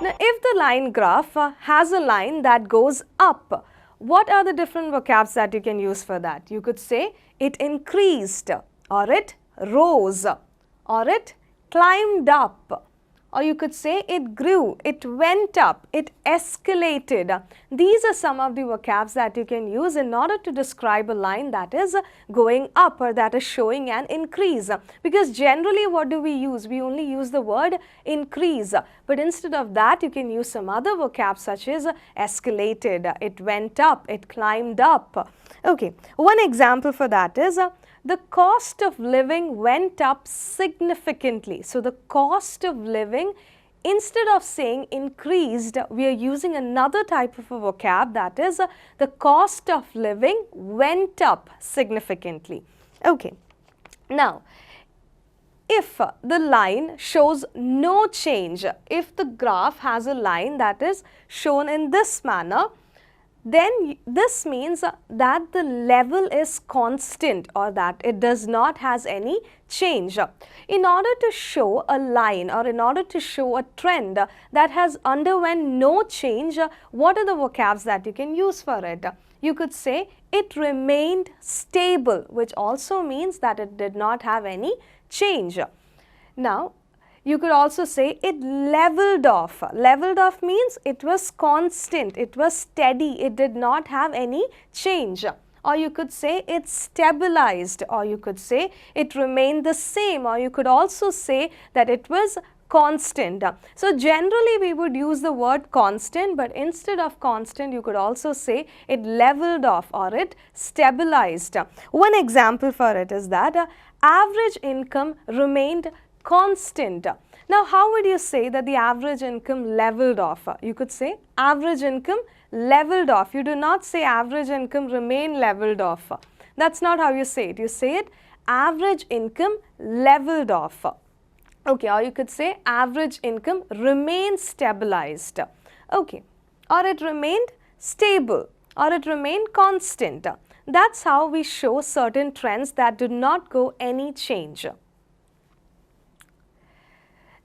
Now, if the line graph has a line that goes up, what are the different vocabs that you can use for that? You could say it increased, or it rose, or it climbed up, or you could say it grew, it went up, it escalated. These are some of the vocabs that you can use in order to describe a line that is going up or that is showing an increase. Because generally what do we use? We only use the word increase. But instead of that, you can use some other vocabs such as escalated, it went up, it climbed up. Okay, one example for that is the cost of living went up significantly. So, the cost of living, instead of saying increased, we are using another type of a vocab, that is the cost of living went up significantly. Okay. Now, if the line shows no change, if the graph has a line that is shown in this manner, then this means that the level is constant, or that it does not has any change. In order to show a line, or in order to show a trend that has underwent no change, what are the vocabs that you can use for it? You could say it remained stable, which also means that it did not have any change. Now, you could also say it leveled off. Leveled off means it was constant, it was steady, it did not have any change. Or you could say it stabilized, or you could say it remained the same, or you could also say that it was constant. So, generally we would use the word constant, but instead of constant you could also say it leveled off or it stabilized. One example for it is that average income remained constant. Now, how would you say that the average income leveled off? You could say average income leveled off. You do not say average income remain leveled off. That's not how you say it. You say it average income leveled off. Okay, or you could say average income remained stabilized. Okay, or it remained stable, or it remained constant. That's how we show certain trends that do not go any change.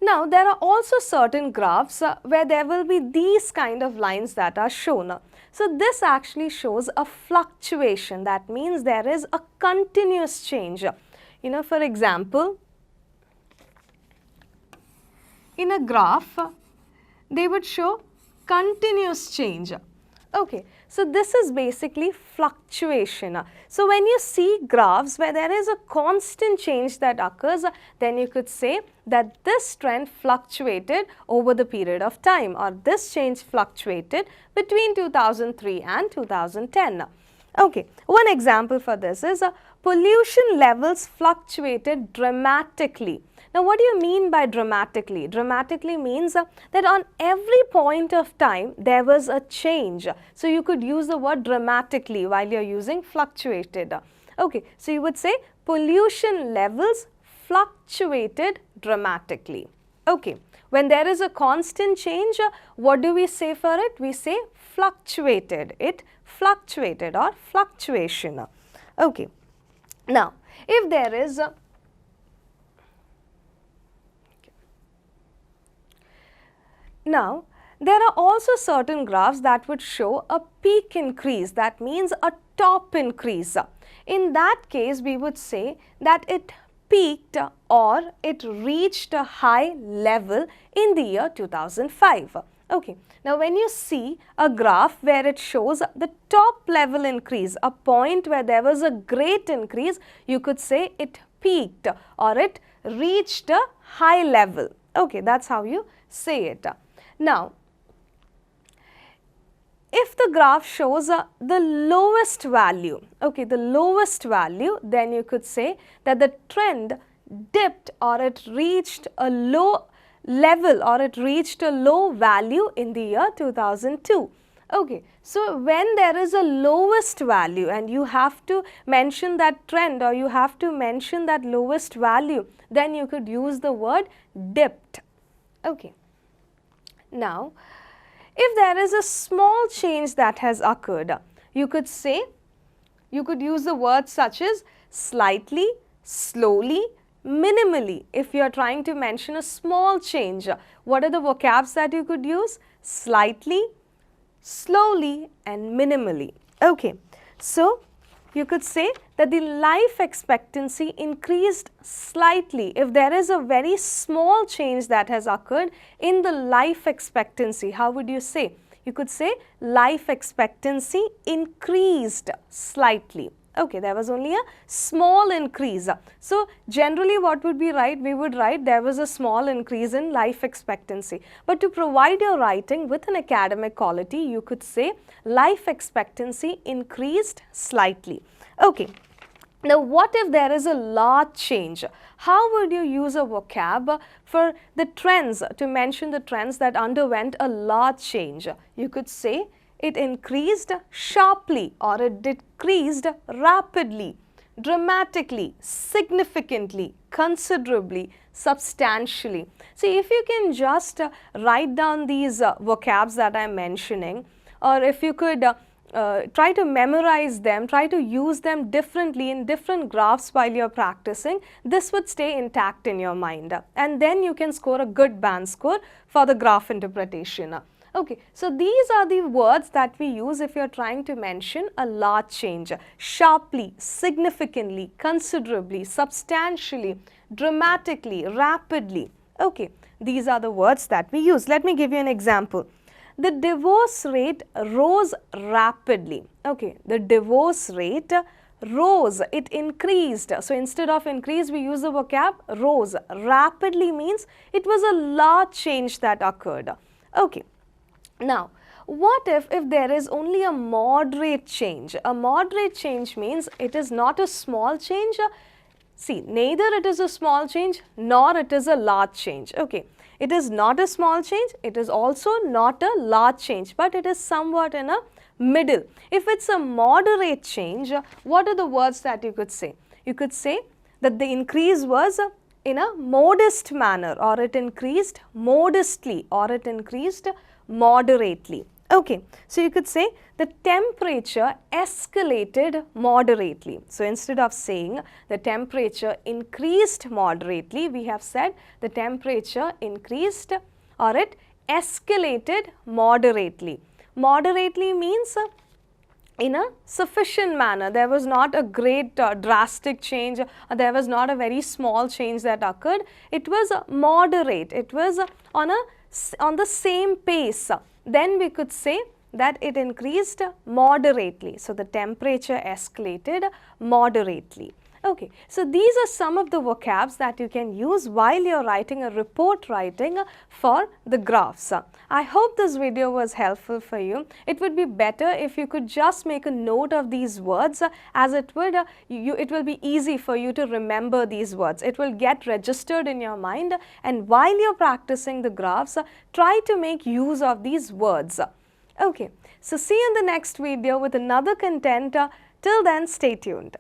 Now, there are also certain graphs where there will be these kind of lines that are shown. So, this actually shows a fluctuation. That means there is a continuous change. You know, for example, in a graph, they would show continuous change. Okay, so this is basically fluctuation. So, when you see graphs where there is a constant change that occurs, then you could say that this trend fluctuated over the period of time, or this change fluctuated between 2003 and 2010. Okay, one example for this is pollution levels fluctuated dramatically. Now, what do you mean by dramatically? Dramatically means that on every point of time there was a change. So, you could use the word dramatically while you are using fluctuated. Okay, so you would say pollution levels fluctuated dramatically. Okay, when there is a constant change, what do we say for it? We say fluctuated. It fluctuated, or fluctuation. Okay, now if there is a Now, there are also certain graphs that would show a peak increase, that means a top increase. In that case, we would say that it peaked or it reached a high level in the year 2005. Okay. Now, when you see a graph where it shows the top level increase, a point where there was a great increase, you could say it peaked or it reached a high level. Okay, that's how you say it. Now, if the graph shows the lowest value, okay, the lowest value, then you could say that the trend dipped or it reached a low level or it reached a low value in the year 2002. Okay, so when there is a lowest value and you have to mention that trend or you have to mention that lowest value, then you could use the word dipped. Okay. Now, if there is a small change that has occurred, you could say, you could use the words such as slightly, slowly, minimally. If you are trying to mention a small change, what are the vocabs that you could use? Slightly, slowly and minimally. Okay, so you could say that the life expectancy increased slightly if there is a very small change that has occurred in the life expectancy. How would you say? You could say life expectancy increased slightly. Okay, there was only a small increase. So, generally what would be right? We would write there was a small increase in life expectancy. But to provide your writing with an academic quality, you could say life expectancy increased slightly. Okay. Now, what if there is a large change? How would you use a vocab for the trends, to mention the trends that underwent a large change? You could say it increased sharply, or it decreased rapidly, dramatically, significantly, considerably, substantially. See, if you can just write down these vocabs that I am mentioning, or if you could try to memorize them, try to use them differently in different graphs while you are practicing, this would stay intact in your mind, and then you can score a good band score for the graph interpretation. Okay, so these are the words that we use if you are trying to mention a large change: sharply, significantly, considerably, substantially, dramatically, rapidly. Okay, these are the words that we use. Let me give you an example. The divorce rate rose rapidly. Okay, the divorce rate rose, it increased. So, instead of increase, we use the vocab rose. Rapidly means it was a large change that occurred. Okay. Now, what if there is only a moderate change? A moderate change means it is not a small change. See, neither it is a small change nor it is a large change. Okay, it is not a small change, it is also not a large change, but it is somewhat in a middle. If it's a moderate change, what are the words that you could say? You could say that the increase was in a modest manner, or it increased modestly, or it increased moderately. Okay, so you could say the temperature escalated moderately. So, instead of saying the temperature increased moderately, we have said the temperature increased, or it escalated moderately. Moderately means in a sufficient manner. There was not a great drastic change, or there was not a very small change that occurred. It was moderate, it was on the same pace. Then we could say that it increased moderately. So, the temperature escalated moderately. Okay, so these are some of the vocabs that you can use while you are writing a report writing for the graphs. I hope this video was helpful for you. It would be better if you could just make a note of these words, as it would it will be easy for you to remember these words. It will get registered in your mind, and while you are practicing the graphs, try to make use of these words. Okay, so see you in the next video with another content. Till then, stay tuned.